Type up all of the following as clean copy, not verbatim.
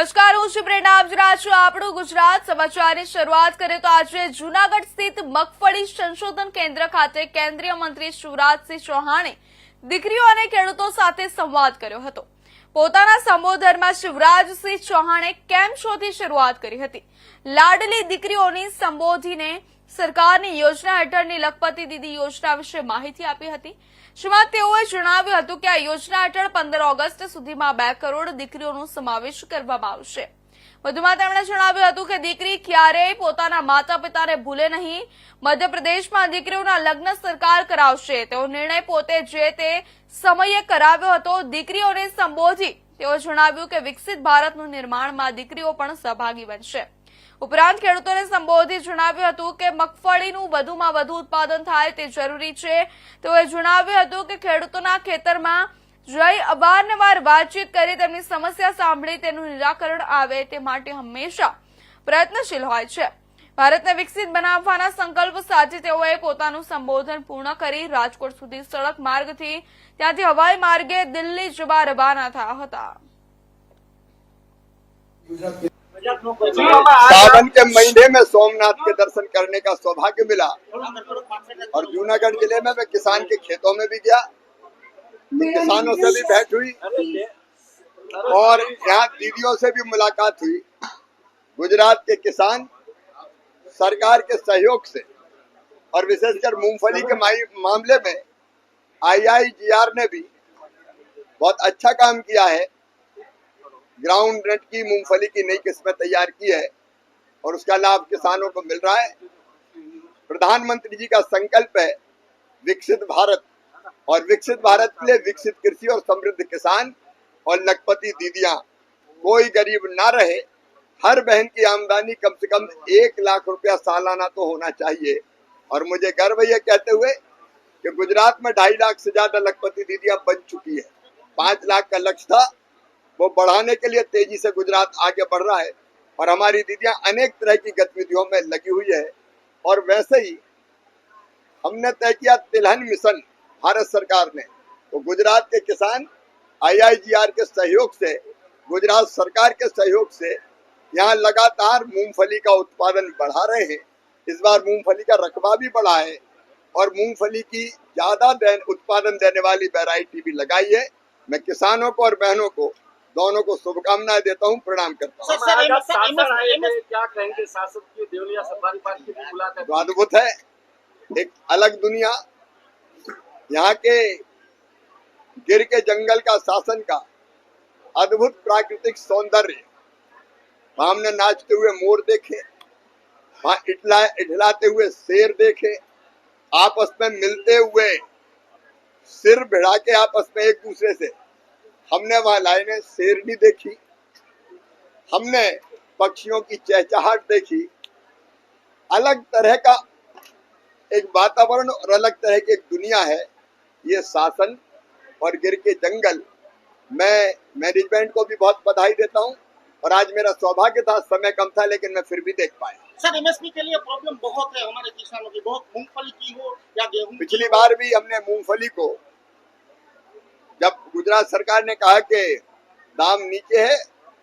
નમસ્કાર, હું છું પ્રેરણા. આપ જોઈ રહ્યા છો આપણું ગુજરાત સમાચારની શરૂઆત કરીએ તો આજે જૂનાગઢ સ્થિત મગફળી સંશોધન કેન્દ્ર ખાતે કેન્દ્રીય મંત્રી શિવરાજસિંહ ચૌહાણે દીકરીઓ અને ખેડૂતો સાથે સંવાદ કર્યો હતો. પોતાના સંબોધનમાં શિવરાજસિંહ ચૌહાણે કેમ્પ શોથી શરૂઆત કરી હતી. લાડલી દીકરીઓની સંબોધીને સરકારની યોજના હેઠળની લખપતિ દીદી યોજના વિશે માહિતી આપી હતી. જેમાં તેઓએ જણાવ્યું હતું કે આ યોજના હેઠળ 15 ઓગસ્ટ સુધીમાં 2 કરોડ દીકરીઓનો સમાવેશ કરવામાં આવશે. વધુમાં તેમણે જણાવ્યું હતું કે દીકરી ક્યારેય પોતાના માતા પિતાને ભૂલે નહીં. મધ્યપ્રદેશમાં દીકરીઓના લગ્ન સરકાર કરાવશે. તેઓ નિર્ણય પોતે જે તે સમયે કરાવ્યો હતો. દીકરીઓને સંબોધી તેઓ જણાવ્યું કે વિકસિત ભારતનું નિર્માણમાં દીકરીઓ પણ સહભાગી બનશે. ઉપરાંત ખેડૂતોને સંબોધી જણાવ્યું હતું કે મગફળીનું વધુમાં વધુ ઉત્પાદન થાય તે જરૂરી છે. તેઓએ જણાવ્યું હતું કે ખેડૂતોના ખેતરમાં જઈ અવારનવાર વાતચીત કરી તેમની સમસ્યા સાંભળી તેનું નિરાકરણ આવે તે માટે હંમેશા પ્રયત્નશીલ હોય છે. ભારતને વિકસિત બનાવવાના સંકલ્પ સાથે તેઓએ પોતાનું સંબોધન પૂર્ણ કરી રાજકોટ સુધી સડક માર્ગથી ત્યાંથી હવાઈ માર્ગે દિલ્હી જવા રવાના થયા હતા. सावन के महीने में सोमनाथ के दर्शन करने का सौभाग्य मिला और जूनागढ़ जिले में मैं किसान के खेतों में भी गया, किसानों से भी भेंट हुई और यहाँ दीदियों से भी मुलाकात हुई. गुजरात के किसान सरकार के सहयोग से और विशेषकर मूंगफली के मामले में IIGR ने भी बहुत अच्छा काम किया है. ग्राउंड नट की मूंगफली की नई किस्में तैयार की है और उसका लाभ किसानों को मिल रहा है. प्रधानमंत्री जी का संकल्प है विकसित भारत और विकसित भारत के लिए विकसित कृषि और समृद्ध किसान और लखपति दीदियां, कोई गरीब ना रहे. हर बहन की आमदनी कम से कम 1 लाख रुपया सालाना तो होना चाहिए. और मुझे गर्व है कहते हुए कि गुजरात में 2.5 लाख से ज्यादा लखपति दीदियां बन चुकी है. 5 लाख का लक्ष्य था, वो बढ़ाने के लिए तेजी से गुजरात आगे बढ़ रहा है और हमारी दीदियां अनेक तरह की गतिविधियों में लगी हुई है. और वैसे ही हमने तय किया तिलहन मिशन भारत सरकार ने, तो गुजरात के किसान IIGR के सहयोग से, गुजरात सरकार के सहयोग से यहाँ लगातार मूंगफली का उत्पादन बढ़ा रहे हैं. इस बार मूंगफली का रकबा भी बढ़ा है और मूंगफली की ज्यादा उत्पादन देने वाली वैरायटी भी लगाई है. मैं किसानों को और बहनों को दोनों को शुभकामनाएं देता हूं, प्रणाम करता हूं. क्या कहेंगे शासक की देवलिया सफारी पार्क की मुलाकात? तो अद्भुत है, एक अलग दुनिया. यहाँ के गिर के जंगल का शासन का अद्भुत प्राकृतिक सौंदर्य. वहां हमने नाचते हुए मोर देखे, वहां इठलाते हुए शेर देखे, आपस में मिलते हुए सिर भिड़ा के आपस में एक दूसरे से. हमने वहां लाइनें शेरनी देखी, हमने पक्षियों की चहचहाट देखी. अलग तरह का एक वातावरण और अलग तरह की एक दुनिया है ये शासन और गिर के जंगल. मैं मैनेजमेंट को भी बहुत बधाई देता हूं और आज मेरा सौभाग्य था, समय कम था लेकिन मैं फिर भी देख पाया. सर, MSP के लिए प्रॉब्लम बहुत है हमारे किसानों की, बहुत मूंगफली की हो या गेहूं. पिछली बार भी हमने मूंगफली को, जब गुजरात सरकार ने कहा कि दाम नीचे है,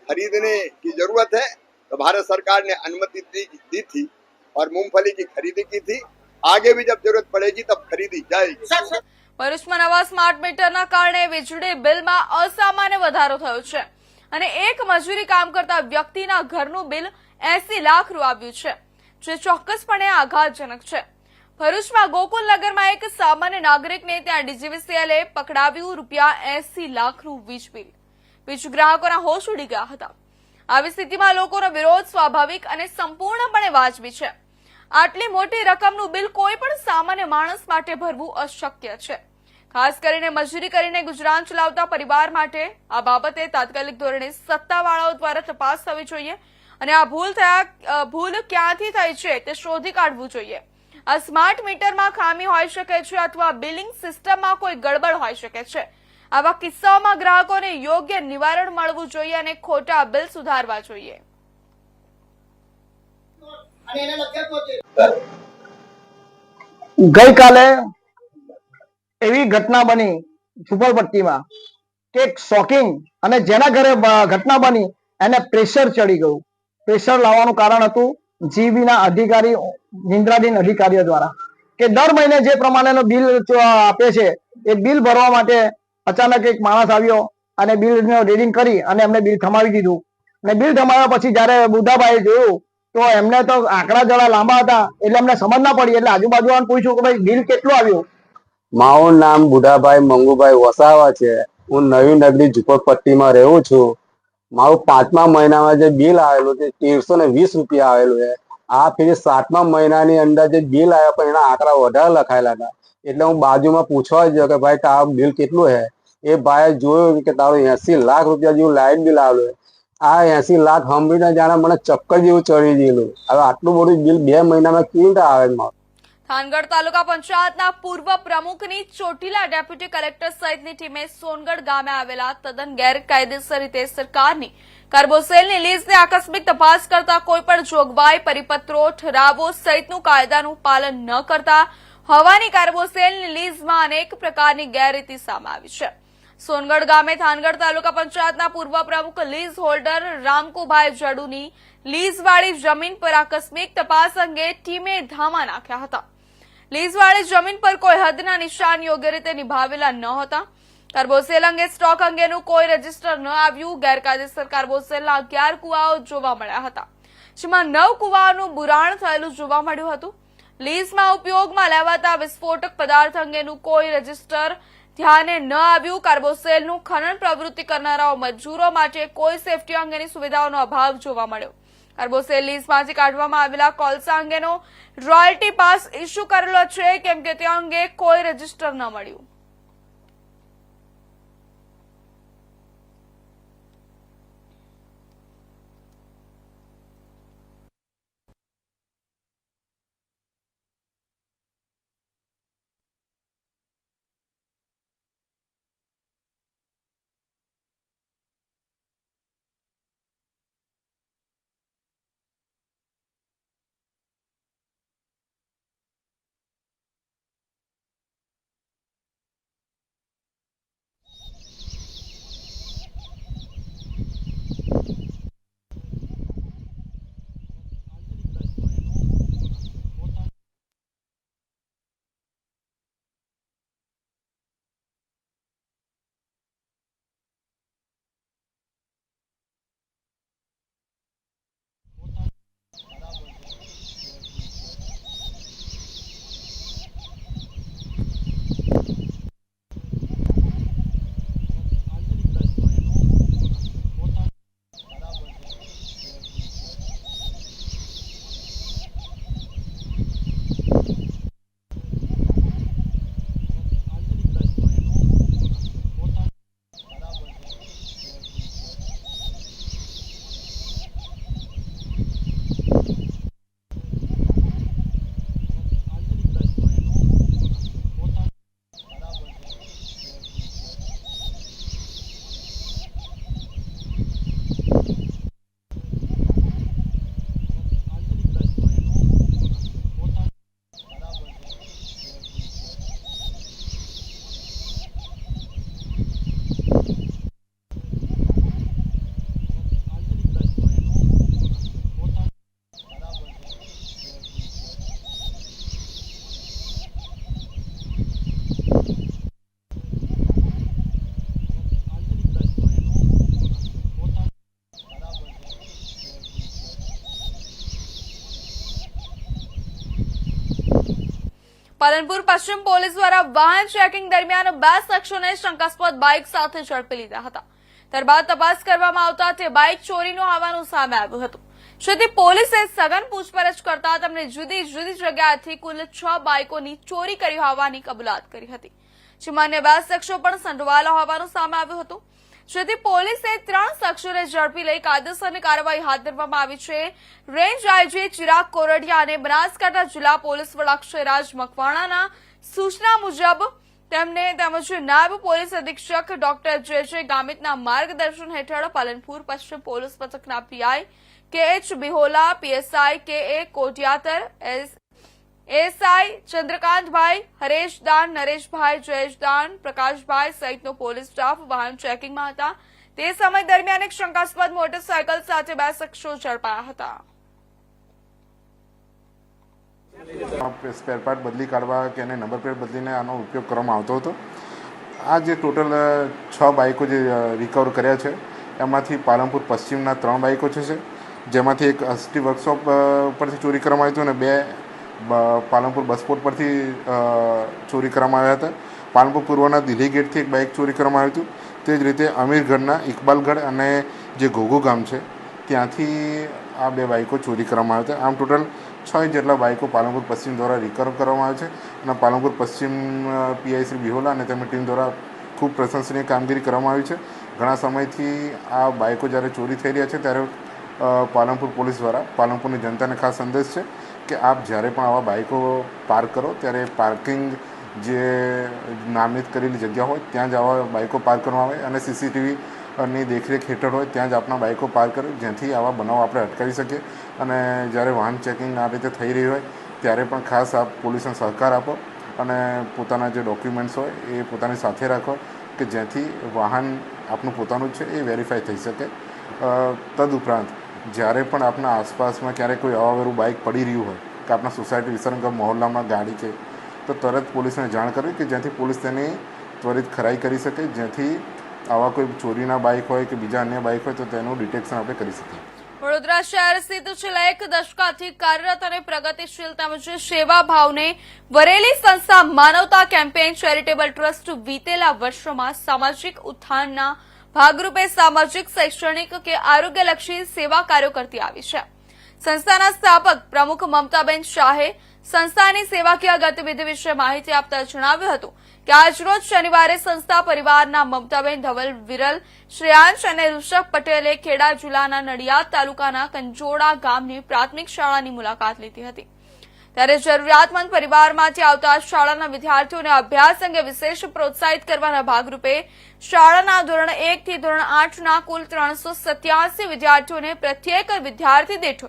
खरीदने की जरूरत है, तो भारत सरकार ने अनुमति दी थी और मूंगफली की खरीदी की थी. आगे भी जब जरूरत पड़ेगी तब खरीदी जाएगी. ભરૂચમાં નવા સ્માર્ટ મીટરના કારણે વીજળી બિલમાં અસામાન્ય વધારો થયો છે અને એક મજૂરી કામ કરતા વ્યક્તિના ઘરનું બિલ 80 લાખ રૂ આવ્યું છે, જે ચોક્કસપણે આઘાતજનક છે. ભરૂચમાં ગોકુલનગરમાં એક સામાન્ય નાગરિકને ત્યાં DGVCLએ પકડાવ્યું ₹80 લાખનું વીજ બિલ. વીજ ગ્રાહકોના હોશ ઉડી ગયા હતા. આવી સ્થિતિમાં લોકોનો વિરોધ સ્વાભાવિક અને સંપૂર્ણપણે વાજબી છે. આટલી મોટી રકમનું બિલ કોઈ પણ સામાન્ય માણસ માટે ભરવું અશક્ય છે, ખાસ કરીને મજૂરી કરીને ગુજરાન ચલાવતા પરિવાર માટે. આ બાબતે તાત્કાલિક ધોરણે સત્તાવાળાઓ દ્વારા તપાસ થવી જોઈએ અને આ ભૂલ ક્યાંથી થઈ છે તે શોધી કાઢવું જોઈએ. આ સ્માર્ટ મીટરમાં ખામી હોઈ શકે છે અથવા બિલિંગ સિસ્ટમમાં કોઈ ગડબડ હોઈ શકે છે. આવા કિસ્સાઓમાં ગ્રાહકોને યોગ્ય નિવારણ મળવું જોઈએ અને ખોટા બિલ સુધારવા જોઈએ. ગઈકાલે એવી ઘટના બની ઝુંપડપટ્ટીમાં કે શોકિંગ, અને જેના ઘરે ઘટના બની એને પ્રેશર ચડી ગયું. પ્રેશર લાવવાનું કારણ હતું જીબીના અધિકારી નિંદ્રાધીન અધિકારીઓ દ્વારા કે દર મહિને જે પ્રમાણેનો બિલ આપે છે એ બિલ ભરવા માટે અચાનક એક માણસ આવ્યો અને બિલનું રીડિંગ કરી અને એમને બિલ થમાવી દીધું. અને બિલ થમાવ્યા પછી જયારે બુધાભાઈએ જોયું તો એમને તો આંકડા જરા લાંબા હતા એટલે એમને સમજ ના પડી એટલે આજુબાજુવાળાને પૂછ્યું કે ભાઈ બિલ કેટલું આવ્યું. મારું નામ બુઢાભાઈ મંગુભાઈ વસાવા છે. હું નવી નગરી ઝુંપડપટ્ટીમાં રહું છું. મારું 5મા મહિનામાં જે બિલ આવેલું છે 1320 રૂપિયા આવેલું છે. આ ફેર 7મા મહિનાની અંદર જે બિલ આવ્યા પણ એના આંકડા વધારે લખાયેલા હતા એટલે હું બાજુમાં પૂછવા ગયો કે ભાઈ તારું બિલ કેટલું છે. એ ભાઈએ જોયું કે તારું 80 લાખ રૂપિયા જેવું લાઇટ બિલ આવેલું. આ 80 લાખ સાંભળીને જાણે મને ચક્કર જેવું ચડી ગયેલું. હવે આટલું બધું બિલ 2 મહિનામાં કેવી રીતે આવે મારું? થાનગઢ તાલુકા પંચાયતના પૂર્વ પ્રમુખની ચોટીલા ડેપ્યુટી કલેક્ટર સહિતની ટીમે સોનગઢ ગામે આવેલા તદ્દન ગેરકાયદેસર રીતે સરકારની કાર્બોસેલની લીઝની આકસ્મિક તપાસ કરતા કોઈ પણ જોગવાઈ, પરિપત્રો, ઠરાવો સહિતનું કાયદાનું પાલન ન કરતા હોવાની કાર્બોસેલની લીઝમાં અનેક પ્રકારની ગેરરીતિ સામે આવી છે. સોનગઢ ગામે થાનગઢ તાલુકા પંચાયતના પૂર્વ પ્રમુખ લીઝ હોલ્ડર રામકુભાઈ જડુની લીઝવાળી જમીન પર આકસ્મિક તપાસ અંગે ટીમે ધામા નાખ્યા હતા. લીઝવાળી જમીન પર કોઈ હદના નિશાન યોગ્ય રીતે નિભાવેલા ન હતા. કાર્બોસેલ અંગે સ્ટોક અંગેનું કોઈ રજીસ્ટર ન આવ્યું. ગેરકાયદેસર કાર્બોસેલના 11 કુવાઓ જોવા મળ્યા હતા, જેમાં 9 કુવાઓનું બુરાણ થયેલું જોવા મળ્યું હતું. લીઝમાં ઉપયોગમાં લેવાતા વિસ્ફોટક પદાર્થ અંગેનું કોઈ રજીસ્ટર ધ્યાને ન આવ્યું. કાર્બોસેલનું ખનન પ્રવૃત્તિ કરનારાઓ મજૂરો માટે કોઈ સેફટી અંગેની સુવિધાઓનો અભાવ જોવા મળ્યો. કાર્બોસેલ લીઝમાંથી કાઢવામાં આવેલા કોલસા અંગેનો રોયલ્ટી પાસ ઇસ્યુ કરેલો છે, કેમ કે તે અંગે કોઈ રજીસ્ટર ન મળ્યું. પાલનપુર પશ્ચિમ પોલીસ દ્વારા વાહન ચેકિંગ દરમિયાન 2 શખ્સોને શંકાસ્પદ બાઇક સાથે ઝડપી લીધા હતા. ત્યારબાદ તપાસ કરવામાં આવતા તે બાઇક ચોરીનું હોવાનું સામે આવ્યું હતું. જેથી પોલીસે સઘન પૂછપરછ કરતા તેમને જુદી જુદી જગ્યાએથી કુલ 6 બાઇકોની ચોરી કરી હોવાની કબૂલાત કરી હતી, જેમાં અન્ય 2 શખ્સો પણ સંડોવાયેલા હોવાનું સામે આવ્યું હતું. જેથી પોલીસે 3 શખ્સોને ઝડપી લઈ કાયદેસરની કાર્યવાહી હાથ ધરવામાં આવી છે. રેન્જ આઈજી ચિરાગ કોરડિયા અને બનાસકાંઠા જિલ્લા પોલીસ વડા અક્ષયરાજ મકવાણાના સૂચના મુજબ તેમને તેમજ નાયબ પોલીસ અધિક્ષક ડોક્ટર જે ગામિતના માર્ગદર્શન હેઠળ પાલનપુર પશ્ચિમ પોલીસ મથકના PI KH. Bihola, PSI KA. Kotiyatar, SI ચંદ્રકાંતભાઈ, હરેશદાન, નરેશભાઈ, જયેશદાન, પ્રકાશભાઈ સહિતનો પોલીસ સ્ટાફ વાહન ચેકિંગમાં હતા. તે સમય દરમિયાન એક શંકાસ્પદ મોટરસાયકલ સાથે 2 શખ્સો ઝડપાયા હતા. સ્પેર પાર્ટ બદલી કાઢવા કે એને નંબર પ્લેટ બદલીને આનો ઉપયોગ કરવામાં આવતો હતો. આ જે ટોટલ 6 બાઇકો જે રિકવર કર્યા છે એમાંથી પાલનપુર પશ્ચિમના 3 બાઇકો છે, જેમાંથી એક અસ્ટી વર્કશોપ પરથી ચોરી કરવામાં આવ્યું હતું અને 2 પાલનપુર બસપોર્ટ પરથી ચોરી કરવામાં આવ્યા હતા. પાલનપુર પૂર્વના દિલ્હી ગેટથી એક બાઇક ચોરી કરવામાં આવ્યું હતું. તે જ રીતે અમીરગઢના ઇકબાલગઢ અને જે ઘોઘુ ગામ છે ત્યાંથી આ 2 બાઇકો ચોરી કરવામાં આવ્યા હતા. આમ ટોટલ 6 જેટલા બાઇકો પાલનપુર પશ્ચિમ દ્વારા રિકવર કરવામાં આવે છે અને પાલનપુર પશ્ચિમ પીઆઈ શ્રી બિહોલા અને તેમની ટીમ દ્વારા ખૂબ પ્રશંસનીય કામગીરી કરવામાં આવી છે. ઘણા સમયથી આ બાઇકો જ્યારે ચોરી થઈ રહ્યા છે ત્યારે પાલનપુર પોલીસ દ્વારા પાલનપુરની જનતાને ખાસ સંદેશ છે કે આપ જ્યારે પણ આવા બાઇકો પાર્ક કરો ત્યારે પાર્કિંગ જે નામિત કરેલી જગ્યા હોય ત્યાં જ આવા બાઇકો પાર્ક કરવામાં આવે અને સીસીટીવીની દેખરેખ હેઠળ હોય ત્યાં જ આપણા બાઇકો પાર્ક કરે, જેથી આવા બનાવો આપણે અટકાવી શકીએ. અને જ્યારે વાહન ચેકિંગ આ રીતે થઈ રહી હોય ત્યારે પણ ખાસ આપ પોલીસને સહકાર આપો અને પોતાના જે ડોક્યુમેન્ટ્સ હોય એ પોતાની સાથે રાખો કે જેથી વાહન આપનું પોતાનું જ છે એ વેરીફાઈ થઈ શકે. તદુપરાંત જ્યારે પણ આપણા આસપાસમાં ક્યારેક કોઈ અવાવરું બાઇક પડી રહ્યું હોય કે આપણા સોસાયટી વિસ્તારમાં મહોલ્લામાં ગાડી છે તો તરત પોલીસને જાણ કરવી કે જેથી પોલીસ તેની ત્વરિત ખરાઈ કરી શકે, જેથી આવા કોઈ ચોરીના બાઇક હોય કે બીજા અન્ય બાઇક હોય તો તેનું ડિટેક્શન આપણે કરી શકીએ. વડોદરા શહેર સ્થિત છેલ્લા 1 દશકાથી કાર્યરત અને પ્રગતિશીલ તેમજ સેવા ભાવને વરેલી સંસ્થા માનવતા કેમ્પેઇન ચેરિટેબલ ટ્રસ્ટ વીતેલા વર્ષોમાં સામાજિક ઉત્થાનના ભાગરૂપે સામાજિક, શૈક્ષણિક કે આરોગ્યલક્ષી સેવા કાર્યો કરતી આવી છે. સંસ્થાના સ્થાપક પ્રમુખ મમતાબેન શાહે સંસ્થાની સેવાકીય ગતિવિધિ વિશે માહિતી આપતા જણાવ્યું હતું કે આજરોજ શનિવારે સંસ્થા પરિવારના મમતાબેન, ધવલ, વિરલ, શ્રેયાંશ અને ઋષભ પટેલે ખેડા જિલ્લાના નડિયાદ તાલુકાના કંજોડા ગામની પ્રાથમિક શાળાની મુલાકાત લીધી હતી. ત્યારે જરૂરિયાતમંદ પરિવારમાંથી આવતા શાળાના વિદ્યાર્થીઓને અભ્યાસ અંગે વિશેષ પ્રોત્સાહિત કરવાના ભાગરૂપે શાળાના ધોરણ 1 થી ધોરણ 8ના કુલ 387 વિદ્યાર્થીઓને પ્રત્યેક વિદ્યાર્થી દીઠ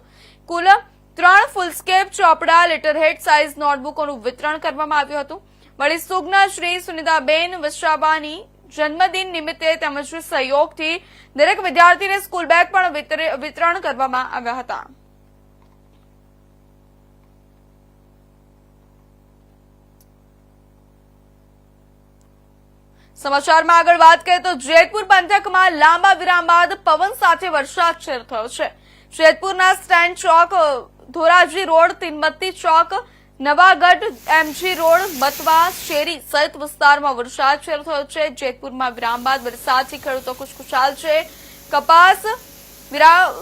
કુલ 3 ફૂલસ્કેપ ચોપડા, લેટરહેડ સાઇઝ નોટબુકોનું વિતરણ કરવામાં આવ્યું હતું. વળી સુજ્ઞા શ્રી સુનિતાબેન વસાવાની જન્મદિન નિમિત્તે તેમજ સહયોગથી દરેક વિદ્યાર્થીને સ્કૂલ બેગ પણ વિતરણ કરવામાં આવ્યા હતા. સમાચારમાં આગળ વાત કરીએ તો જેતપુર પંથકમાં લાંબા વિરામ બાદ પવન સાથે વરસાદ શરૂ થયો છે. જેતપુરના સ્ટેન્ડ ચોક, ધોરાજી રોડ, તીનબત્તી ચોક, નવાગઢ, એમજી રોડ, બતવા, શેરી સહિત વિસ્તારમાં વરસાદ શરૂ થયો છે. જેતપુરમાં વિરામ બાદ વરસાદથી ખેડૂતો ખુશખુશાલ છે. કપાસ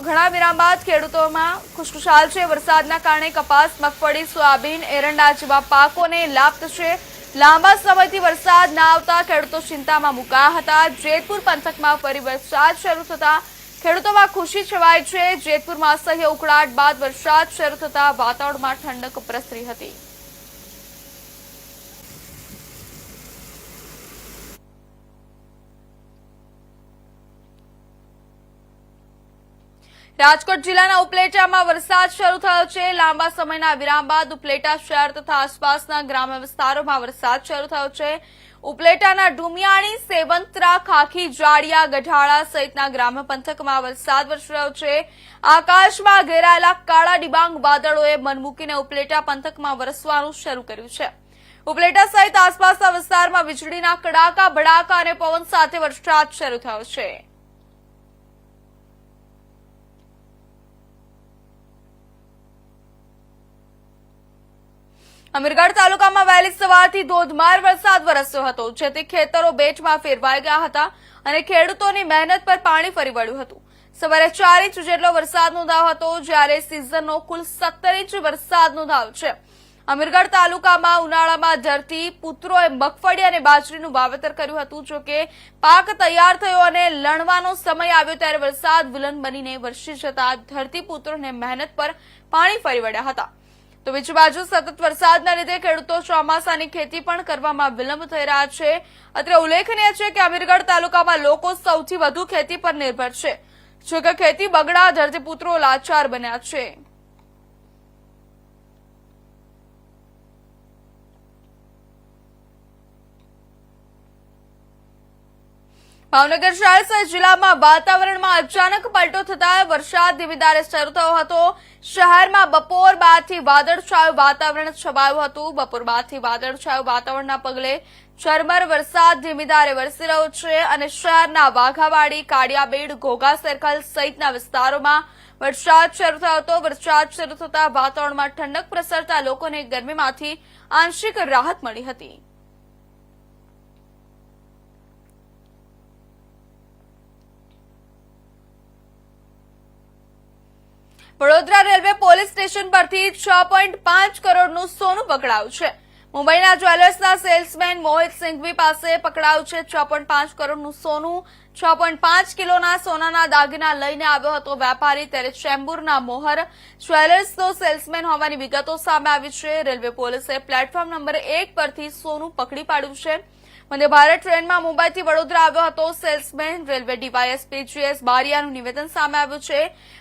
ઘણા વિરામ બાદ ખેડૂતોમાં ખુશખુશાલ છે. વરસાદના કારણે કપાસ, મગફળી, સોયાબીન, એરંડા જેવા પાકોને લાભ થશે. લાંબા સમયથી વરસાદ ના આવતા ખેડૂતો ચિંતામાં મુકાયા હતા. જેતપુર પંથકમાં ફરી વરસાદ શરૂ થતા ખેડૂતોમાં ખુશી છવાઈ છે. જેતપુરમાં અસહ્ય ઉકળાટ બાદ વરસાદ શરૂ થતા વાતાવરણમાં ઠંડક પ્રસરી હતી. રાજકોટ જિલ્લાના ઉપલેટામાં વરસાદ શરૂ થયો છે. લાંબા સમયના વિરામ બાદ ઉપલેટા શહેર તથા આસપાસના ગ્રામ્ય વિસ્તારોમાં વરસાદ શરૂ થયો છે. ઉપલેટાના ડુમિયાણી, સેવંતરા, ખાખી, જાડિયા, ગઢાળા સહિતના ગ્રામ્ય પંથકમાં વરસાદ વરસી રહ્યો છે. આકાશમાં ઘેરાયેલા કાળા ડિબાંગ વાદળોએ મન મૂકીને ઉપલેટા પંથકમાં વરસવાનું શરૂ કર્યું છે. ઉપલેટા સહિત આસપાસના વિસ્તારમાં વીજળીના કડાકા ભડાકા અને પવન સાથે વરસાદ શરૂ થયો છે. અમીરગઢ તાલુકામાં વહેલી સવારથી ધોધમાર વરસાદ વરસ્યો હતો, જેથી ખેતરો બેટમાં ફેરવાઈ ગયા હતા અને ખેડૂતોની મહેનત પર પાણી ફરી વળ્યું હતું. સવારે 4 ઇંચ જેટલો વરસાદ નોંધાયો હતો, જ્યારે સિઝનનો કુલ 17 ઇંચ વરસાદ નોંધાયો છે. અમીરગઢ તાલુકામાં ઉનાળામાં ધરતી પુત્રોએ મગફળી અને બાજરીનું વાવેતર કર્યું હતું. જોકે પાક તૈયાર થયો અને લણવાનો સમય આવ્યો ત્યારે વરસાદ વિલન બનીને વરસી જતા ધરતીપુત્રોને મહેનત પર પાણી ફરી વળ્યા હતા. તો બીજી બાજુ સતત વરસાદના લીધે ખેડૂતો ચોમાસાની ખેતી પણ કરવામાં વિલંબ થઈ રહ્યા છે. અત્રે ઉલ્લેખનીય છે કે અમીરગઢ તાલુકામાં લોકો સૌથી વધુ ખેતી પર નિર્ભર છે. જોકે ખેતી બગડા ધરતીપુત્રો લાચાર બન્યા છે. ભાવનગર શહેર સહિત જિલ્લામાં વાતાવરણમાં અચાનક પલટો થતા વરસાદ ધીમી ધારે શરૂ થયો હતો. શહેરમાં બપોર બાદથી વાદળછાયું વાતાવરણ છવાયું હતું. બપોર બાદથી વાદળછાયું વાતાવરણના પગલે ઝરમર વરસાદ ધીમી ધારે વરસી રહ્યો છે અને શહેરના વાઘાવાડી, કાળિયાબેડ, ઘોઘા સર્કલ સહિતના વિસ્તારોમાં વરસાદ શરૂ થયો હતો. વરસાદ શરૂ થતા વાતાવરણમાં ઠંડક પ્રસરતા લોકોને ગરમીમાંથી આંશિક રાહત મળી હતી. વડોદરા રેલવે પોલીસ સ્ટેશન પરથી 6.5 કરોડનું સોનું પકડાયું છે. મુંબઈના જ્વેલર્સના સેલ્સમેન મોહિત સિંઘવી પાસે પકડાયું છે 6.5 કરોડનું સોનું. 6.5 કિલોના સોનાના દાગીના લઈને આવ્યો હતો વેપારી, ત્યારે ચેમ્બુરના મોહર જ્વેલર્સનો સેલ્સમેન હોવાની વિગતો સામે આવી છે. રેલવે પોલીસે પ્લેટફોર્મ નંબર 1 પરથી સોનું પકડી પાડ્યું છે. વંદે ભારત ટ્રેનમાં મુંબઈથી વડોદરા આવ્યો હતો સેલ્સમેન. રેલવે ડીવાયએસપી GS બારિયાનું નિવેદન સામે આવ્યું છે.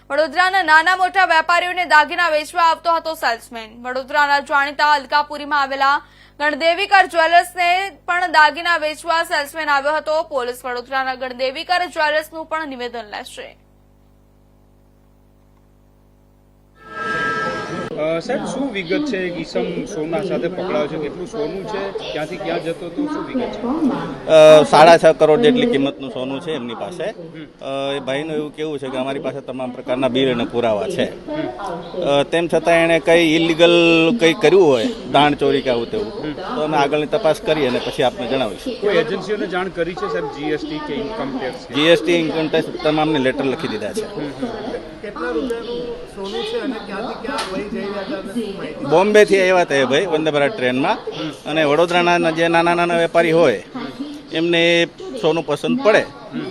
વડોદરાના નાના મોટા વેપારીઓને દાગીના વેચવા આવતો હતો સેલ્સમેન. વડોદરાના જાણીતા અલકાપુરીમાં આવેલા ગણદેવીકર જ્વેલર્સને પણ દાગીના વેચવા સેલ્સમેન આવ્યો હતો. પોલીસ વડોદરાના ગણદેવીકર જ્વેલર્સનું પણ નિવેદન લેશે. સાહેબ, શું વિગત છે? ઈસમ સોના સાથે પકડાયો છે, કેટલું સોનું છે, ક્યાંથી ક્યાં જતો હતો, શું વિગત છે? 6.5 કરોડ જેટલી કિંમતનું સોનું છે એમની પાસે. એ ભાઈનું એવું કેવું છે કે અમારી પાસે તમામ પ્રકારના બિલ અને પુરાવા છે. તેમ છતાં એણે કંઈ ઇલીગલ કંઈ કર્યું હોય, દાણ ચોરી કે આવું તેવું, તો અમે આગળની તપાસ કરી અને પછી આપને જણાવીશું. કોઈ એજન્સીઓને જાણ કરી છે સાહેબ? GST કે income tax? GST, income tax તમામને લેટર લખી દીધા છે. બોમ્બેથી આવ્યા હતા એ ભાઈ વંદે ભારત ટ્રેનમાં, અને વડોદરાના જે નાના નાના વેપારી હોય એમને સોનું પસંદ પડે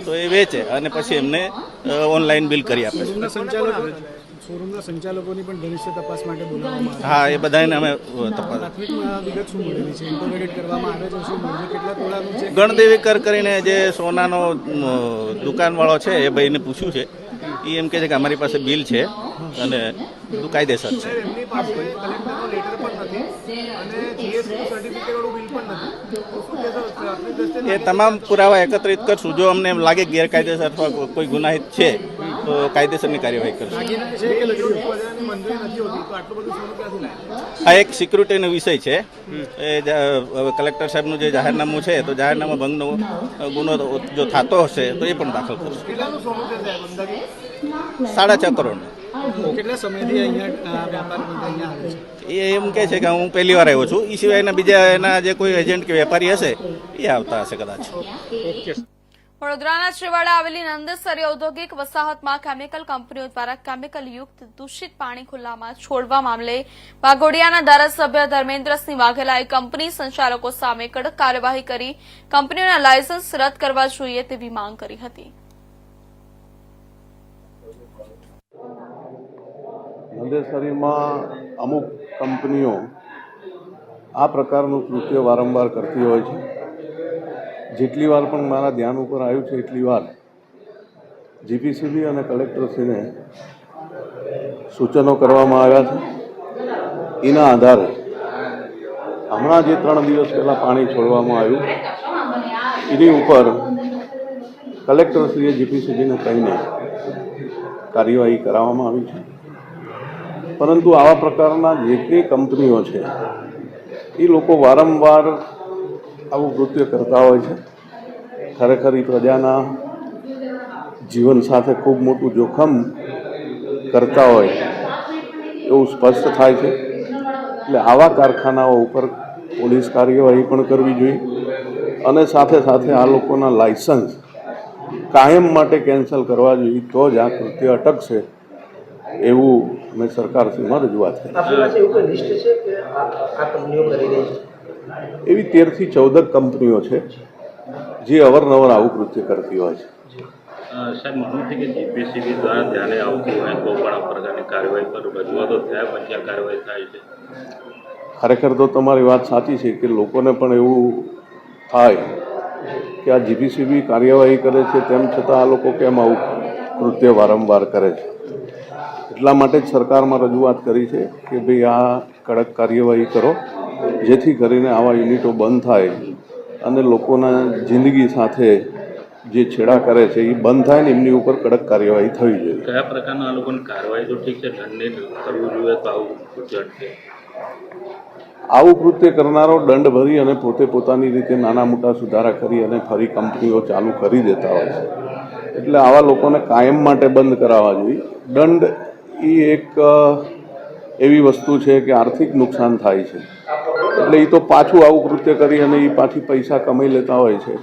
તો એ વેચે અને પછી એમને ઓનલાઈન બિલ કરી આપે છે. શોરૂમના સંચાલકોની પણ ભવિષ્ય તપાસ માટે બોલાવવામાં આવે? હા, એ બધાને અમે તપાસ. પ્રાથમિક વિગત શું મળેલી છે? ઇન્ટરોગેટ કરવામાં આવે છે? શું મળે? કેટલા તોલાનું છે? ગણદેવીકર કરીને જે સોનાનો દુકાનવાળો છે એ ભાઈને પૂછ્યું છે. એ એમ કહે છે કે અમારી પાસે બિલ છે અને બધું કાયદેસર છે. એમની પાસે કલેક્ટરનો લેટર પણ નથી અને GST સર્ટિફિકેટવાળું બિલ પણ નથી. શું કહેશો? એ તમામ પુરાવા એકત્રિત કરશું. જો અમને એમ લાગે ગેરકાયદેસર અથવા કોઈ ગુનાહિત છે તો કાયદેસરની કાર્યવાહી કરશું. આ એક સિક્યુરિટીનો વિષય છે. એ કલેક્ટર સાહેબનું જે જાહેરનામું છે તો જાહેરનામા ભંગનો ગુનો જો થતો હશે તો એ પણ દાખલ કરશું. 6.5 કરોડ. કેટલા સમયથી અહીંયા વ્યાપાર અહીંયા આવે છે? એ એમ કહે છે કે હું પહેલી વાર આવ્યો છું. એ સિવાયના બીજા એના જે કોઈ એજન્ટ કે વેપારી હશે એ આવતા હશે કદાચ. વડોદરાના છેવાડે આવેલી નંદસરી ઔદ્યોગિક વસાહતમાં કેમિકલ કંપનીઓ દ્વારા કેમિકલ યુક્ત દૂષિત પાણી ખુલ્લામાં છોડવા મામલે વાઘોડિયાના ધારાસભ્ય ધર્મેન્દ્રસિંહ વાઘેલાએ કંપની સંચાલકો સામે કડક કાર્યવાહી કરી કંપનીઓના લાયસન્સ રદ કરવા જોઈએ તેવી માંગ કરી હતી. નંદેસરીમાં અમુક કંપનીઓ આ પ્રકારનું કૃત્ય વારંવાર કરતી હોય છે. જેટલી વાર પણ મારા ધ્યાન ઉપર આવ્યું છે એટલી વાર જીપીસીબી અને કલેક્ટરશ્રીને સૂચનો કરવામાં આવ્યા છે. એના આધારે હમણાં જે 3 દિવસ પહેલાં પાણી છોડવામાં આવ્યું એની ઉપર કલેક્ટરશ્રીએ જીપીસીબીને કહીને કાર્યવાહી કરાવવામાં આવી છે. પરંતુ આવા પ્રકારના જેટલી કંપનીઓ છે એ લોકો વારંવાર આવું કૃત્ય કરતા હોય છે. ખરેખર એ પ્રજાના જીવન સાથે ખૂબ મોટું જોખમ કરતા હોય એવું સ્પષ્ટ થાય છે. એટલે આવા કારખાનાઓ ઉપર પોલીસ કાર્યવાહી પણ કરવી જોઈએ અને સાથે સાથે આ લોકોના લાયસન્સ કાયમ માટે કેન્સલ કરવા જોઈએ. તો જ આ કૃત્ય અટકશે એવું મેં સરકારશ્રીમાં રજૂઆત કરી. એવી 13 થી 14 કંપનીઓ છે જે અવારનવાર આવું કૃત્ય કરતી હોય છે. સાહેબ, માનવું છે કે જીપીસીબી દ્વારા ધ્યાને આવતું હોય તો પણ આ પ્રકારની કાર્યવાહી પર રજૂઆતો થયા પછી આ કાર્યવાહી થાય છે. ખરેખર તો તમારી વાત સાચી છે કે લોકોને પણ એવું થાય કે આ જીપીસીબી કાર્યવાહી કરે છે તેમ છતાં આ લોકો કેમ આવું કૃત્ય વારંવાર કરે છે. એટલા માટે જ સરકારમાં રજૂઆત કરી છે કે ભાઈ આ કડક કાર્યવાહી કરો જેથી કરીને આવા યુનિટો બંધ થાય અને લોકોના જિંદગી સાથે જે છેડા કરે છે એ બંધ થાય ને એમની ઉપર કડક કાર્યવાહી થવી જોઈએ. કયા પ્રકારના આ લોકોની કાર્યવાહી તો ઠીક છે, દંડ કરવું જોઈએ તો આવું કૃત્ય અટકે? આવું કૃત્ય કરનારો દંડ ભરી અને પોતે પોતાની રીતે નાના મોટા સુધારા કરી અને ફરી કંપનીઓ ચાલુ કરી દેતા હોય છે. એટલે આવા લોકોને કાયમ માટે બંધ કરાવવા જોઈએ. દંડ એ એક એવી વસ્તુ છે કે આર્થિક નુકસાન થાય છે, એટલે એ તો પાછું આવું કૃત્ય કરી અને એ પાછી પૈસા કમાઈ લેતા હોય છે.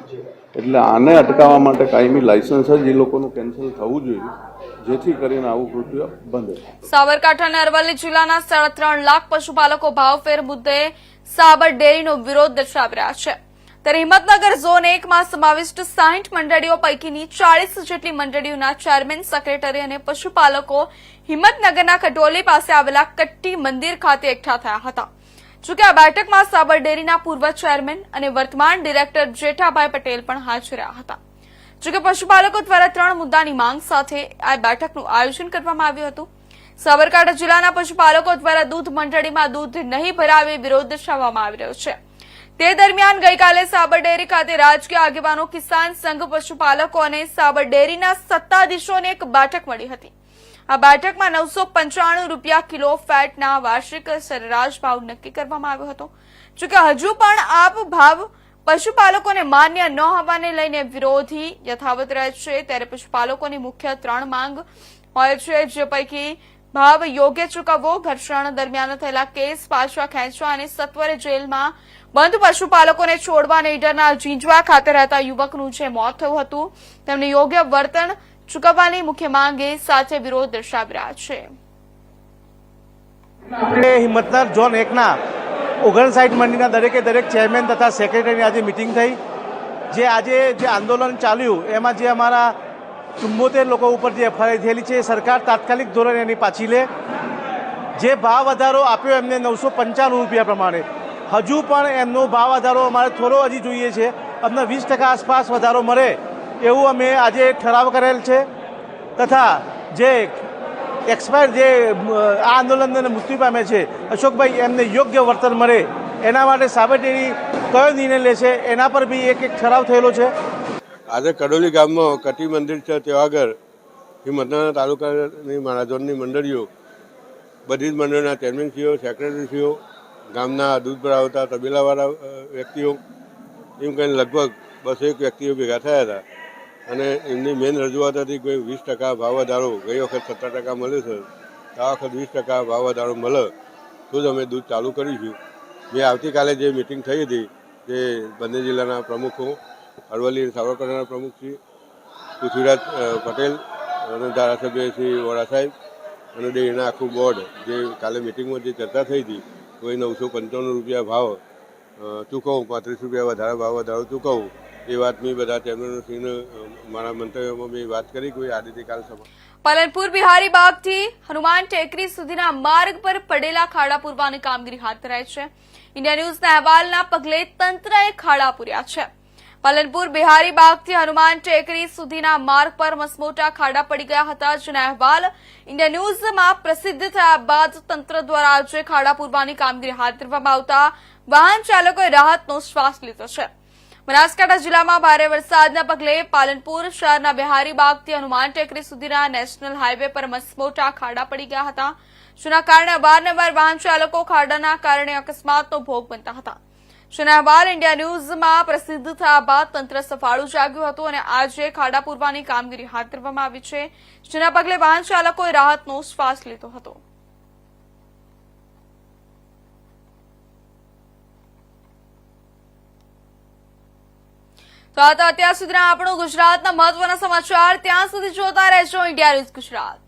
એટલે આને અટકાવવા માટે કાયમી લાયસન્સ જ એ લોકોનું કેન્સલ થવું જોઈએ, જેથી કરીને આવું કૃત્ય બંધ થાય. સાબરકાંઠા અને અરવલ્લી જિલ્લાના 3.5 લાખ પશુપાલકો ભાવફેર મુદ્દે સાબર ડેરીનો વિરોધ દર્શાવી રહ્યા છે. ત્યારે હિંમતનગર ઝોન 1 માં સમાવિષ્ટ 60 મંડળીઓ પૈકીની 40 જેટલી મંડળીઓના ચેરમેન, સેક્રેટરી અને પશુપાલકો હિંમતનગરના કટોલી પાસે આવેલા કટ્ટી મંદિર ખાતે એકઠા થયા હતા. જોકે આ બેઠકમાં સાબર ડેરીના પૂર્વ ચેરમેન અને વર્તમાન ડિરેક્ટર જેઠાભાઈ પટેલ પણ હાજર રહ્યા હતા. જોકે પશુપાલકો દ્વારા 3 મુદ્દાની માંગ સાથે આ બેઠકનું આયોજન કરવામાં આવ્યું હતું. સાબરકાંઠા જિલ્લાના પશુપાલકો દ્વારા દૂધ મંડળીમાં દૂધ નહીં ભરાવે વિરોધ દર્શાવવામાં આવી રહ્યો છે. તે દરમિયાન ગઈકાલે સાબર ડેરી ખાતે રાજકીય આગેવાનો, કિસાન સંઘ, પશુપાલકો અને સાબર ડેરીના સત્તાધીશોને એક બેઠક મળી હતી. આ બેઠકમાં 995 રૂપિયા કિલો ફેટના વાર્ષિક સરેરાશ ભાવ નક્કી કરવામાં આવ્યો હતો. જોકે હજુ પણ આ ભાવ પશુપાલકોને માન્ય ન હોવાને લઈને વિરોધી યથાવત રહે છે. ત્યારે પશુપાલકોની મુખ્ય 3 માંગ હોય છે, જે પૈકી ભાવ યોગ્ય ચૂકવવો, ઘર્ષણ દરમિયાન થયેલા કેસ પાછા ખેંચવા અને સત્વરે જેલમાં બંધ પશુપાલકોને છોડવા અને ઈડરના ઝીંઝવા ખાતે રહેતા યુવકનું જે મોત થયું હતું તેમને યોગ્ય વર્તન ચૂકવવાની મુખ્ય માંગે સાથે વિરોધ દર્શાવી રહ્યા છે. હિંમતનગર ઝોન 1ના 59 મંડીના દરેક ચેરમેન તથા સેક્રેટરીની આજે મિટિંગ થઈ. જે આજે જે આંદોલન ચાલ્યું એમાં જે અમારા 74 લોકો ઉપર જે એફઆઈઆર થયેલી છે, સરકાર તાત્કાલિક ધોરણે એની પાછી લે. જે ભાવ વધારો આપ્યો એમને 995 રૂપિયા પ્રમાણે, હજુ પણ એમનો ભાવ વધારો અમારે થોડો હજી જોઈએ છે. અમને 20% આસપાસ વધારો મળે એવું અમે આજે ઠરાવ કરેલ છે. તથા જે એક્સપાયર જે આ આંદોલનને મૃત્યુ પામે છે અશોકભાઈ, એમને યોગ્ય વર્તન મળે એના માટે સાબર ડેરી કયો નિર્ણય લેશે એના પર બી એક ઠરાવ થયેલો છે. આજે કડોલી ગામમાં કટી મંદિર છે, ત્યાં આગળ હિંમતનગર તાલુકાની મારા ઝોનની મંડળીઓ, બધી જ મંડળીના ચેરમેનશ્રીઓ, સેક્રેટરીશ્રીઓ, ગામના દૂધ ભરાવતા તબેલાવાળા વ્યક્તિઓ, એમ કહીને લગભગ 201 વ્યક્તિઓ ભેગા થયા હતા. અને એમની મેઇન રજૂઆત હતી કે 20% ભાવ વધારો, ગઈ વખત 17% મળ્યો છે, આ વખત 20% ભાવ વધારો મળે તો જ અમે દૂધ ચાલુ કરીશું. મેં આવતીકાલે જે મિટિંગ થઈ હતી તે બંને જિલ્લાના પ્રમુખો, અરવલ્લી અને સાબરકાંઠાના પ્રમુખ શ્રી પૃથ્વીરાજ પટેલ અને ધારાસભ્ય શ્રી વોરા સાહેબ અને ડેરીના આખું બોર્ડ, જે કાલે મિટિંગમાં જે ચર્ચા થઈ હતી તો એ 995 રૂપિયા ભાવ ચૂકવવું, 35 રૂપિયા વધારે ભાવ વધારો ચૂકવવું, એ વાત મેં બધા ચેરમેનશ્રીને મારા મંતવ્યમાં મેં વાત કરી. કોઈ આદિત્યકાલ સભા પાલનપુર બિહારીબાગથી હનુમાન ટેકરી સુધીના માર્ગ પર પડેલા ખાડા પૂરવાની કામગીરી હાથ ધરાઈ છે. ઇન્ડિયા ન્યૂઝના અહેવાલના પગલે તંત્રએ ખાડા પૂર્યા છે. પાલનપુર બિહારીબાગથી હનુમાન ટેકરી સુધીના માર્ગ પર મસમોટા ખાડા પડી ગયા હતા, જેના અહેવાલ ઇન્ડિયા ન્યૂઝમાં પ્રસિદ્ધ થયા બાદ તંત્ર દ્વારા આજે ખાડા પૂરવાની કામગીરી હાથ ધરવામાં આવતા વાહન ચાલકોએ રાહતનો શ્વાસ લીધો છે. બનાસકાંઠા જિલ્લામાં ભારે વરસાદના પગલે પાલનપુર શહેરના બિહારીબાગથી હનુમાન ટેકરી સુધીના નેશનલ હાઈવે પર મસમોટા ખાડા પડી ગયા હતા, જેના કારણે અવારનવાર વાહન ચાલકો ખાડાના કારણે અકસ્માતનો ભોગ બનતા હતા. જેના અહેવાલ ઇન્ડિયા ન્યૂઝમાં પ્રસિદ્ધ થયા બાદ તંત્ર સફાળું જાગ્યું હતું અને આજે ખાડા પૂરવાની કામગીરી હાથ ધરવામાં આવી છે, જેના પગલે વાહન ચાલકોએ રાહતનો શ્વાસ લીધો હતો. તો આ તો અત્યાર સુધીના આપણું ગુજરાતના મહત્વના સમાચાર. ત્યાં સુધી જોતા રહેજો ઇન્ડિયા ન્યૂઝ ગુજરાત.